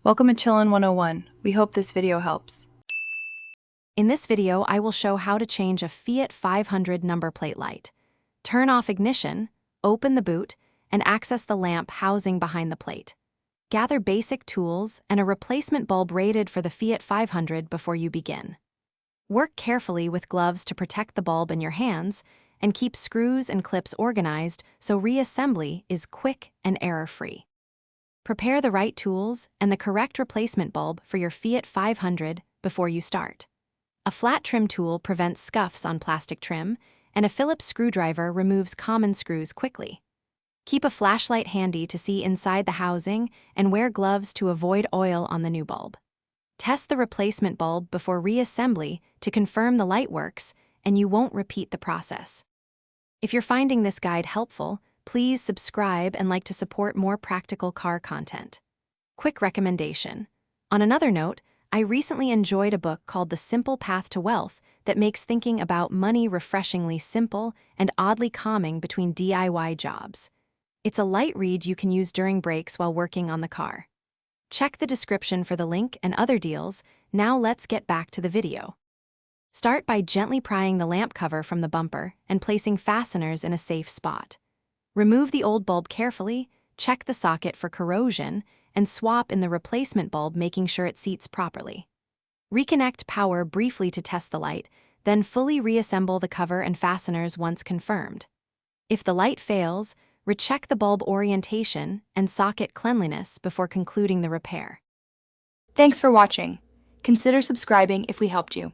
Welcome to Chillin' 101. We hope this video helps. In this video, I will show how to change a Fiat 500 number plate light. Turn off ignition, open the boot, and access the lamp housing behind the plate. Gather basic tools and a replacement bulb rated for the Fiat 500 before you begin. Work carefully with gloves to protect the bulb in your hands, and keep screws and clips organized so reassembly is quick and error-free. Prepare the right tools and the correct replacement bulb for your Fiat 500 before you start. A flat trim tool prevents scuffs on plastic trim, and a Phillips screwdriver removes common screws quickly. Keep a flashlight handy to see inside the housing and wear gloves to avoid oil on the new bulb. Test the replacement bulb before reassembly to confirm the light works, and you won't repeat the process. If you're finding this guide helpful, please subscribe and like to support more practical car content. Quick recommendation. On another note, I recently enjoyed a book called The Simple Path to Wealth that makes thinking about money refreshingly simple and oddly calming between DIY jobs. It's a light read you can use during breaks while working on the car. Check the description for the link and other deals. Now let's get back to the video. Start by gently prying the lamp cover from the bumper and placing fasteners in a safe spot. Remove the old bulb carefully, check the socket for corrosion, and swap in the replacement bulb, making sure it seats properly. Reconnect power briefly to test the light, then fully reassemble the cover and fasteners once confirmed. If the light fails, recheck the bulb orientation and socket cleanliness before concluding the repair. Thanks for watching. Consider subscribing if we helped you.